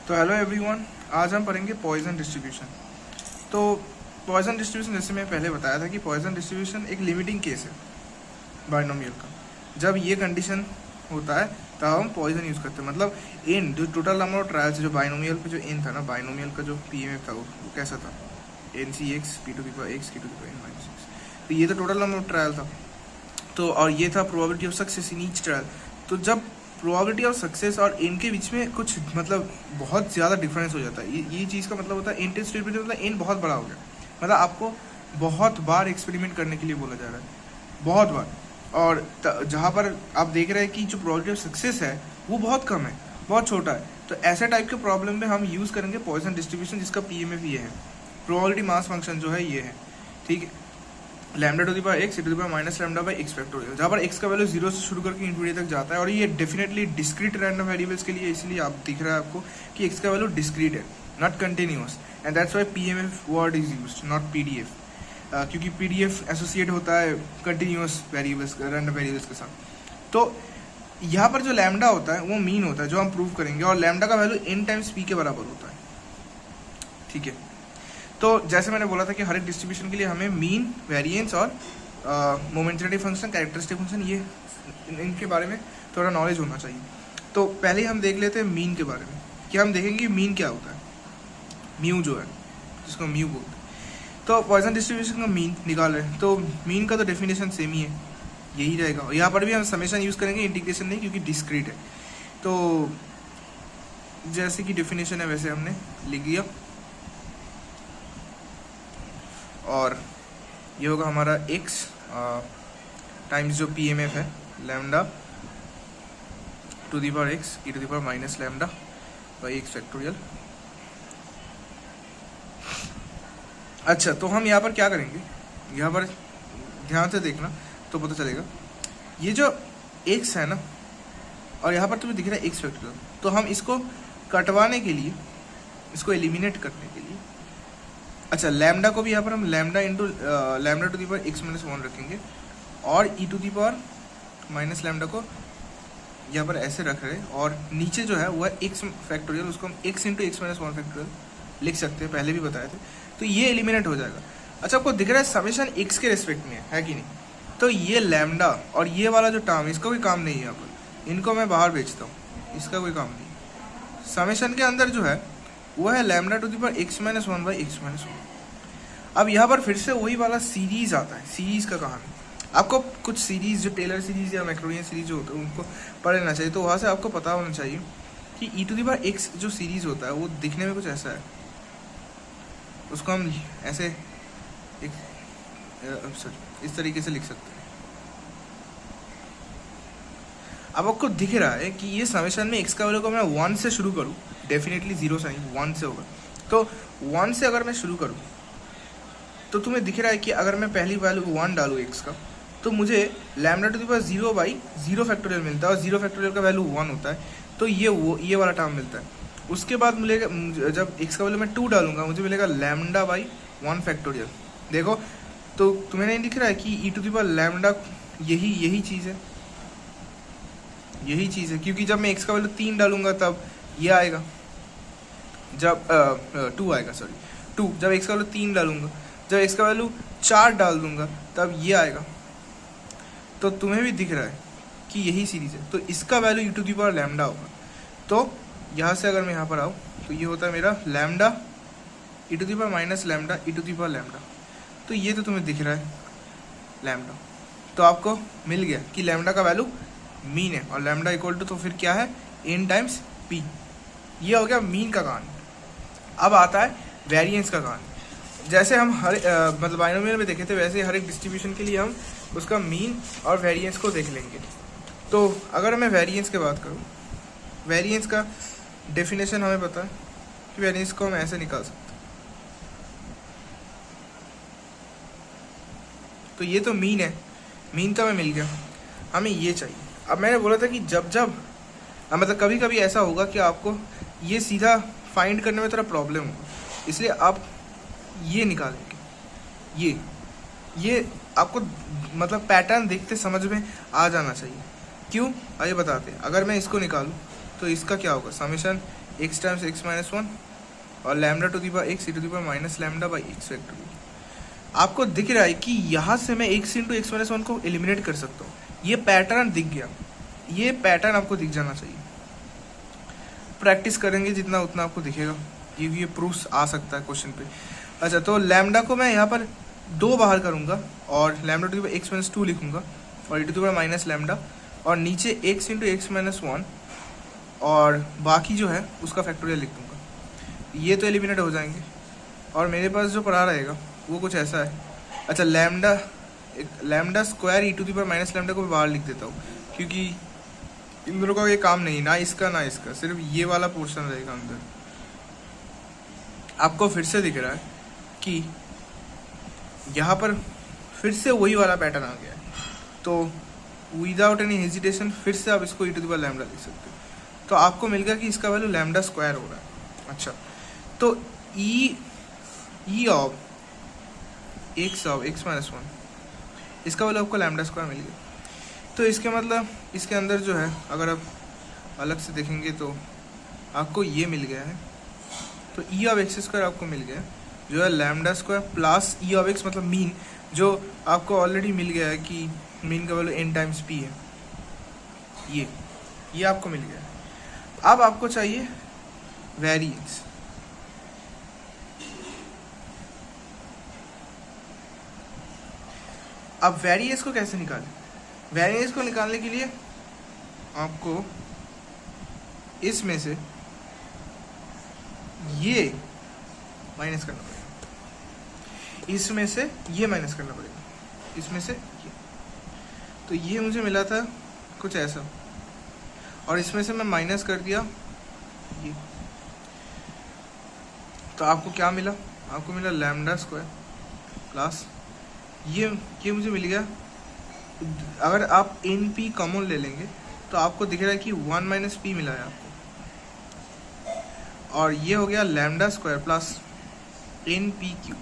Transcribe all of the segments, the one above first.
तो hello everyone, आज हम पढ़ेंगे पॉइजन डिस्ट्रीब्यूशन। तो पॉइजन डिस्ट्रीब्यूशन, जैसे मैं पहले बताया था कि पॉइजन डिस्ट्रीब्यूशन एक लिमिटिंग केस है बाइनोमियल का। जब ये कंडीशन होता है तब हम पॉइजन यूज़ करते हैं। मतलब एन जो टोटल नंबर ऑफ ट्रायल्स, जो बाइनोमियल का जो एन था ना, बाइनोमियल का जो पीएमएफ था वो कैसा था, N C X P to the power X की to the power N minus X. तो ये तो टोटल नंबर ऑफ ट्रायल था। तो और ये था probability of success in each trial. तो जब प्रोबेबिलिटी ऑफ सक्सेस और एन के बीच में कुछ मतलब बहुत ज़्यादा डिफरेंस हो जाता है, ये चीज़ का मतलब होता है एन टेंड्स टू इंफिनिटी, मतलब एन बहुत बड़ा हो गया, मतलब आपको बहुत बार एक्सपेरिमेंट करने के लिए बोला जा रहा है, बहुत बार। और जहाँ पर आप देख रहे हैं कि जो प्रोबेबिलिटी ऑफ सक्सेस है वो बहुत कम है, बहुत छोटा है, तो ऐसे टाइप के प्रॉब्लम में हम यूज़ करेंगे पॉइसन डिस्ट्रीब्यूशन, जिसका पीएमएफ ये है, प्रोबेबिलिटी मास फंक्शन जो है ये है, ठीक है, lambda to the power x to the power minus lambda by x factorial, जहाँ पर एक्स का वैल्यू 0 से शुरू करके इन्फिनिटी तक जाता है। और ये डेफिनेटली डिस्क्रीट रैंडम वेरिएबल्स के लिए, इसलिए आप दिख रहा है आपको कि एक्स का वैल्यू डिस्क्रीट है, not continuous, and that's why PMF word is used, not PDF, क्योंकि पीडीएफ एसोसिएट होता है कंटिन्यूअस वेरिएबल्स, रैंडम वेरिएबल्स के साथ। तो यहाँ पर जो लैम्डा होता है वो मीन होता है, जो हम प्रूव करेंगे, और लैम्डा का वैल्यू n टाइम्स पी के बराबर होता है, ठीक है। तो जैसे मैंने बोला था कि हर एक डिस्ट्रीब्यूशन के लिए हमें मीन, वेरिएंस और मोमेंटरी फंक्शन, कैरेक्टरिस्टिक फंक्शन, ये इनके बारे में थोड़ा नॉलेज होना चाहिए। तो पहले ही हम देख लेते हैं मीन के बारे में, कि हम देखेंगे मीन क्या होता है, म्यू जो है, जिसको म्यू बोलते हैं। तो पॉइसन डिस्ट्रीब्यूशन का मीन निकाल रहे हैं, तो मीन का तो डेफिनेशन सेम ही है, यही रहेगा। और यहाँ पर भी हम समेशन यूज़ करेंगे, इंटीग्रेशन नहीं, क्योंकि डिस्क्रीट है। तो जैसे कि डेफिनेशन है वैसे हमने लिख दिया, और ये होगा हमारा x टाइम्स जो पी एम एफ है, lambda to the power x E to the power minus lambda by x factorial. अच्छा, तो हम यहाँ पर क्या करेंगे, यहाँ पर ध्यान से देखना तो पता चलेगा, ये जो x है ना, और यहाँ पर तुम्हें दिख रहा है एक्स फैक्टोरियल, तो हम इसको कटवाने के लिए, इसको एलिमिनेट करने के लिए, अच्छा, लैम्डा को भी यहाँ पर हम lambda into lambda to the power x minus 1 रखेंगे, और E to the power minus lambda को यहाँ पर ऐसे रख रहे हैं, और नीचे जो है वो है एक्स फैक्टोरियल, उसको हम x into X minus 1 factorial लिख सकते हैं, पहले भी बताए थे। तो ये एलिमिनेट हो जाएगा। अच्छा, आपको दिख रहा है समेशन एक्स के रिस्पेक्ट में है कि नहीं, तो ये लैम्डा और ये वाला जो टर्म, इसका कोई काम नहीं है यहाँ पर, इनको मैं बाहर भेजता हूँ, इसका कोई काम नहीं। समेशन के अंदर जो है वो है lambda to the power x minus 1 by x minus 1। अब यहाँ पर फिर से वही वाला सीरीज आता है, सीरीज का कहानी, आपको कुछ सीरीज जो टेलर सीरीज या मैक्रोनियन सीरीज जो होता है उनको पढ़ लेना चाहिए। तो वहाँ से आपको पता होना चाहिए कि E to the power x जो सीरीज होता है वो दिखने में कुछ ऐसा है, उसको हम ऐसे एक इस तरीके से लिख सकते हैं। अब आपको दिख रहा है कि ये समेशन में एक्स का वैल्यू को मैं 1 से शुरू करूँ, डेफिनेटली 0 से नहीं, 1 से होगा। तो 1 से अगर मैं शुरू करूँ तो तुम्हें दिख रहा है कि अगर मैं पहली वैल्यू 1 डालूँ एक्स का, तो मुझे lambda to the power 0 by 0 factorial मिलता है, और 0 फैक्टोरियल का वैल्यू 1 होता है, तो ये वाला टर्म मिलता है। उसके बाद मिलेगा, जब एक्स का वैल्यू मैं 2 डालूंगा, मुझे मिलेगा लैम्डा बाई 1 फैक्टोरियल। देखो, तो तुम्हें नहीं दिख रहा है कि E to the power lambda यही चीज़ है, यही चीज़ है, क्योंकि जब मैं एक्स का वैल्यू 3 डालूंगा तब ये आएगा, जब 2 आएगा, सॉरी 2, जब एक्स का वैल्यू 3 डालूंगा, जब एक्स का वैल्यू 4 डाल दूंगा तब ये आएगा। तो तुम्हें भी दिख रहा है कि यही सीरीज है, तो इसका value e to the power lambda होगा। तो यहाँ से अगर मैं यहाँ पर आऊँ तो ये होता है मेरा lambda E to the power minus lambda E to the power lambda. तो ये तो तुम्हें दिख रहा है लैम्डा, तो आपको मिल गया कि लैम्डा का वैल्यू मीन है, और लैम्डा इक्वल टू तो फिर क्या है, n टाइम्स p। ये हो गया मीन का कहानी। अब आता है वेरिएंस का कहानी। जैसे हम मतलब बाइनोमियल में देखे थे, वैसे हर एक डिस्ट्रीब्यूशन के लिए हम उसका मीन और वेरिएंस को देख लेंगे। तो अगर मैं वेरिएंस की बात करूँ, वेरिएंस का डेफिनेशन हमें पता है कि वेरिएंस को हम ऐसे निकाल सकते हैं। तो ये तो मीन है, मीन तो हमें मिल गया, हमें ये चाहिए। अब मैंने बोला था कि जब मतलब कभी कभी ऐसा होगा कि आपको ये सीधा फाइंड करने में थोड़ा प्रॉब्लम होगा, इसलिए आप ये निकालेंगे, ये आपको मतलब पैटर्न देखते समझ में आ जाना चाहिए। क्यों, आइए बताते हैं। अगर मैं इसको निकालूं तो इसका क्या होगा, summation X times X minus one और lambda to the power x E to the power minus lambda by X factor. आपको दिख रहा है कि यहाँ से मैं X into X minus one को एलिमिनेट कर सकता हूँ। ये पैटर्न दिख गया, ये पैटर्न आपको दिख जाना चाहिए। प्रैक्टिस करेंगे जितना उतना आपको दिखेगा, ये प्रूफ्स आ सकता है क्वेश्चन पे। अच्छा, तो लैम्डा को मैं यहाँ पर 2 बाहर करूँगा और lambda to the power x minus 2 लिखूँगा और E to the power minus lambda और नीचे एक्स इंटू एक्स माइनस 1 और बाकी जो है उसका फैक्टोरियल लिख दूँगा। ये तो एलिमिनेट हो जाएंगे और मेरे पास जो पड़ा रहेगा वो कुछ ऐसा है। अच्छा, lambda square e to the power minus lambda को भी बाहर लिख देता हूँ क्योंकि इन दोनों का ये काम नहीं, ना इसका ना इसका, सिर्फ ये वाला पोर्शन रहेगा अंदर। आपको फिर से दिख रहा है कि यहाँ पर फिर से वही वाला पैटर्न आ गया है, तो विदाउट एनी हेजिटेशन फिर से आप इसको ई टू दी पावर लैम्डा लिख सकते हो। तो आपको मिल गया कि इसका वैल्यू लैम्डा स्क्वायर हो रहा है। अच्छा, तो ई ऑफ एक्स माइनस 1 इसका वैल्यू आपको लैम्डा स्क्वायर मिल गया। तो इसके मतलब इसके अंदर जो है अगर आप अलग से देखेंगे तो आपको ये मिल गया है। तो ई ऑफ एक्स स्क्वायर आपको मिल गया जो है lambda square plus E of x मतलब मीन, जो आपको ऑलरेडी मिल गया है कि मीन का वैल्यू n टाइम्स पी है। ये आपको मिल गया है। अब आपको चाहिए वेरिएंस। अब वेरिएंस को कैसे निकालें? वेरिएंस को निकालने के लिए आपको इसमें से ये माइनस करना पड़ेगा, इसमें से ये माइनस करना पड़ेगा, इसमें से ये। तो ये मुझे मिला था कुछ ऐसा और इसमें से मैं माइनस कर दिया ये। तो आपको क्या मिला? आपको मिला लैम्डा स्क्वायर प्लस ये मुझे मिल गया। अगर आप एन पी कॉमन ले लेंगे तो आपको दिख रहा है कि 1 माइनस पी मिला है आपको, और ये हो गया lambda square plus n p q.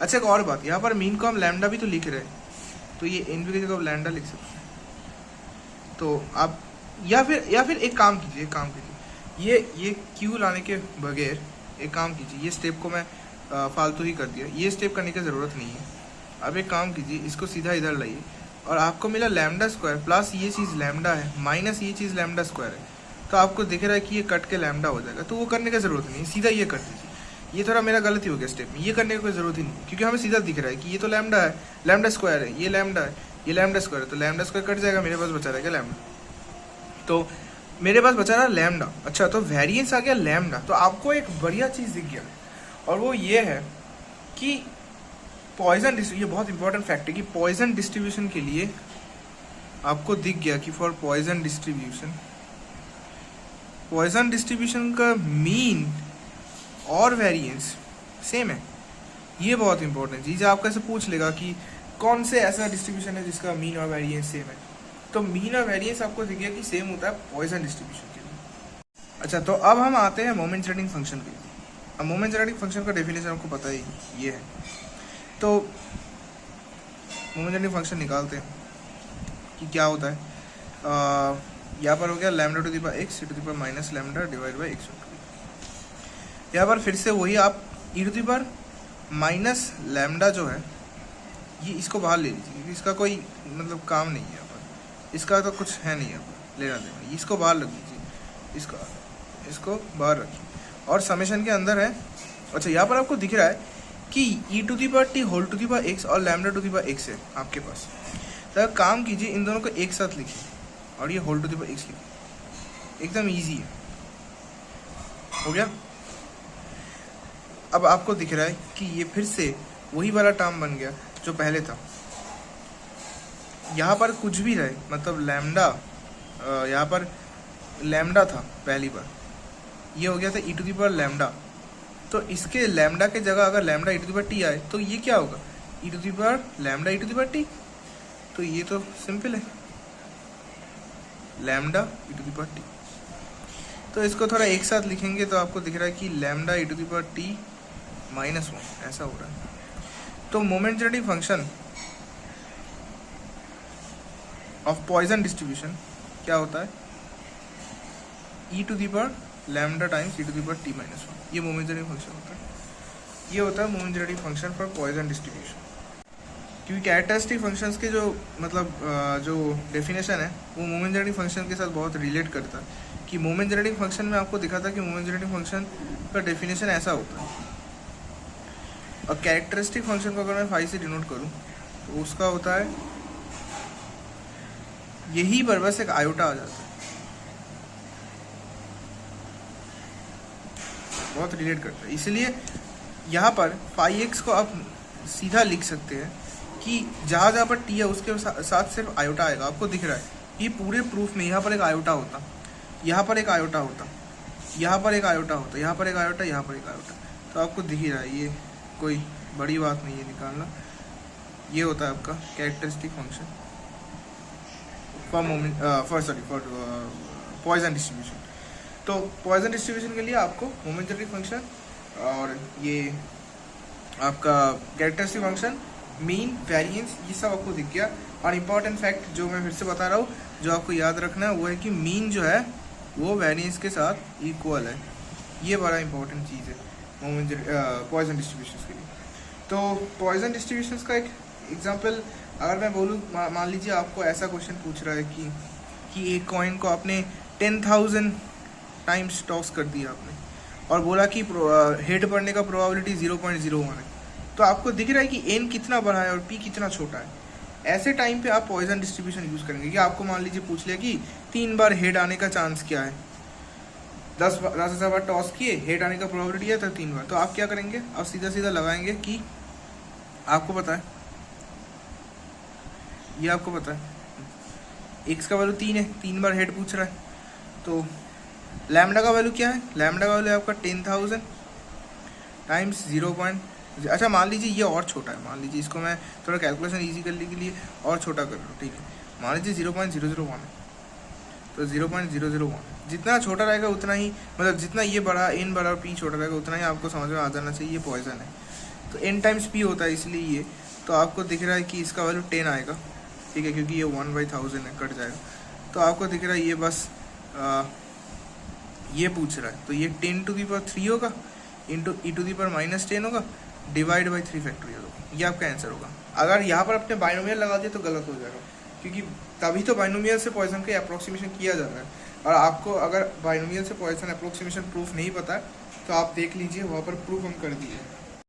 अच्छा, एक और बात, यहाँ पर मीन को हम लैम्डा भी तो लिख रहे हैं, तो ये एन पी की जगह लैम्डा लिख सकते हैं। तो आप या फिर एक काम कीजिए, ये क्यू लाने के बगैर एक काम कीजिए, ये स्टेप को मैं फालतू ही कर दिया, ये स्टेप करने की ज़रूरत नहीं है। अब एक काम कीजिए, इसको सीधा इधर लाइए और आपको मिला लैम्डा स्क्वायर प्लस ये चीज़ लैम्डा है माइनस ये चीज़ लैम्डा स्क्वायर है। तो आपको दिख रहा है कि ये कट के लैम्डा हो जाएगा, तो वो करने की ज़रूरत नहीं, सीधा ये कर दीजिए। ये थोड़ा मेरा गलती हो गया स्टेप में, ये करने की कोई ज़रूरत ही नहीं, क्योंकि हमें सीधा दिख रहा है कि ये तो लैम्डा है, लैम्डा स्क्वायर है, ये लैम्डा है, ये लैम्डा स्क्वायर है, तो लैम्डा स्क्वायर कट जाएगा, मेरे पास बचा रहेगा लैम्डा। तो मेरे पास बचा रहा लैम्डा। अच्छा, तो वेरिएंस आ गया लैम्डा। तो आपको एक बढ़िया चीज़ दिख गया और वो ये है कि पॉइजन, ये बहुत इंपॉर्टेंट फैक्ट है कि पॉइजन डिस्ट्रीब्यूशन के लिए आपको दिख गया कि फॉर पॉइजन डिस्ट्रीब्यूशन का मीन और वेरिएंस सेम है। ये बहुत इंपॉर्टेंट चीज़ है। आपको ऐसे पूछ लेगा कि कौन से ऐसा डिस्ट्रीब्यूशन है जिसका मीन और वेरिएंस सेम है, तो मीन और वेरिएंस आपको दिख गया कि सेम होता है पॉइजन डिस्ट्रीब्यूशन के लिए। अच्छा, तो अब हम आते हैं मोमेंट जनरेटिंग फंक्शन पे। अब मोमेंट जनरेटिंग फंक्शन का डेफिनेशन आपको पता ही ये है। तो मोमेंट जनरेटिंग फंक्शन निकालते हैं कि क्या होता है। यहाँ पर हो गया lambda to the power x E to the power minus lambda divide by X. यहाँ पर फिर से वही आप E to the power minus lambda जो है ये इसको बाहर ले लीजिए, क्योंकि इसका कोई मतलब काम नहीं है यहाँ पर, इसका तो कुछ है नहीं यहाँ पर लेना देना। इसको बाहर रख दीजिए, इसको बाहर रखिए और समेशन के अंदर है। अच्छा, यहाँ पर आपको दिख रहा है कि E to the power T whole to the power X और lambda to the power X है आपके पास। तो काम कीजिए, इन दोनों को एक साथ लिखिए और ये whole to the power x लिखिए, एकदम इजी है। हो गया। अब आपको दिख रहा है कि ये फिर से वही वाला टर्म बन गया जो पहले था। यहाँ पर कुछ भी रहे, मतलब लैम्डा, यहाँ पर लैम्डा था पहली बार, ये हो गया था E to the power lambda. तो इसके लैम्डा के जगह अगर lambda E to the power T आए तो ये क्या होगा, E to the power lambda E to the power T. तो ये तो सिंपल है, lambda E to the power T. तो इसको थोड़ा एक साथ लिखेंगे तो आपको दिख रहा है कि lambda E to the power T minus 1 ऐसा हो रहा है। तो moment generating function of Poisson distribution क्या होता है, E to the power lambda times e⁻t-1। ये मोमेंट जनरेटिंग फंक्शन होता है। ये होता है moment generating function for Poisson distribution. क्योंकि कैरेक्टरिस्टिक फंक्शंस के जो मतलब जो डेफिनेशन है वो मोमेंट जनरेटिंग फंक्शन के साथ बहुत रिलेट करता है। कि मोमेंट जनरेटिंग फंक्शन में आपको दिखा था कि मोमेंट जनरेटिंग फंक्शन का डेफिनेशन ऐसा होता है, और कैरेक्टरिस्टिक फंक्शन को अगर मैं फाई से डिनोट करूँ तो उसका होता है यही पर बस एक आयोटा आ जाता है। बहुत रिलेट करता है, इसलिए यहाँ पर फाई एक्स को आप सीधा लिख सकते हैं कि जहाँ जहाँ पर टी है उसके साथ सिर्फ आयोटा आएगा। आपको दिख रहा है ये पूरे प्रूफ में यहाँ पर एक आयोटा होता, यहाँ पर एक आयोटा होता, यहाँ पर एक आयोटा होता, यहाँ पर एक आयोटा, यहाँ पर एक आयोटा। तो आपको दिख ही रहा है, ये कोई बड़ी बात नहीं है निकालना। ये होता है आपका characteristic function for Poisson distribution. तो पॉइसन डिस्ट्रीब्यूशन के लिए आपको मोमेंट जनरेटिंग फंक्शन और ये आपका कैरेक्टरिस्टिक फंक्शन, मीन, वेरिएंस, ये सब आपको दिख गया। और इम्पॉर्टेंट फैक्ट जो मैं फिर से बता रहा हूँ, जो आपको याद रखना है वो है कि मीन जो है वो वेरिएंस के साथ इक्वल है। ये बड़ा इंपॉर्टेंट चीज़ है मोमेंट पॉइसन डिस्ट्रीब्यूशन के लिए। तो पॉइसन डिस्ट्रीब्यूशन का एक एग्जांपल अगर मैं बोलूँ, मान लीजिए आपको ऐसा क्वेश्चन पूछ रहा है कि एक कॉइन को आपने 10,000 टाइम्स टॉस कर दिया आपने, और बोला कि हेड पड़ने का प्रोबेबिलिटी 0.01 है। तो आपको दिख रहा है कि n कितना बड़ा है और p कितना छोटा है। ऐसे टाइम पे आप पॉइसन डिस्ट्रीब्यूशन यूज़ करेंगे कि आपको मान लीजिए पूछ लिया कि 3 बार हेड आने का चांस क्या है, 10,000 बार टॉस किए, हेड आने का प्रोबेबिलिटी है तो 3 बार। तो आप क्या करेंगे, आप सीधा सीधा लगाएंगे कि आपको पता है, ये आपको पता है x का वैल्यू 3 है, 3 बार हेड पूछ रहा है। तो लैम्डा का वैल्यू क्या है, लैम्डा का वैल्यू आपका 10,000 टाइम्स 0. अच्छा मान लीजिए ये और छोटा है, मान लीजिए इसको मैं थोड़ा कैलकुलेशन इजी करने के लिए और छोटा कर रहा हूँ, ठीक है। मान लीजिए 0.001 है, तो 0.001 जितना छोटा रहेगा उतना ही, मतलब जितना ये बड़ा n बड़ा और p छोटा रहेगा उतना ही आपको समझ में आ जाना चाहिए ये पॉइजन है। तो n टाइम्स p होता है इसलिए ये, तो आपको दिख रहा है कि इसका वैल्यू 10 आएगा, ठीक है, क्योंकि ये 1/1000 है, कट जाएगा। तो आपको दिख रहा है ये बस ये पूछ रहा है, तो ये 10⁻³ होगा इंटू e⁻−10 होगा, डिवाइड बाई 3 फैक्टोरियल होगा। ये आपका आंसर होगा। अगर यहाँ पर आपने बाइनोमियल लगा दिया तो गलत हो जाएगा, क्योंकि तभी तो बाइनोमियल से पॉइसन का अप्रोक्सीमेशन किया जा रहा है। और आपको अगर बाइनोमियल से पॉइसन अप्रोक्सीमेशन प्रूफ नहीं पता है तो आप देख लीजिए, वहाँ पर प्रूफ हम कर दिए।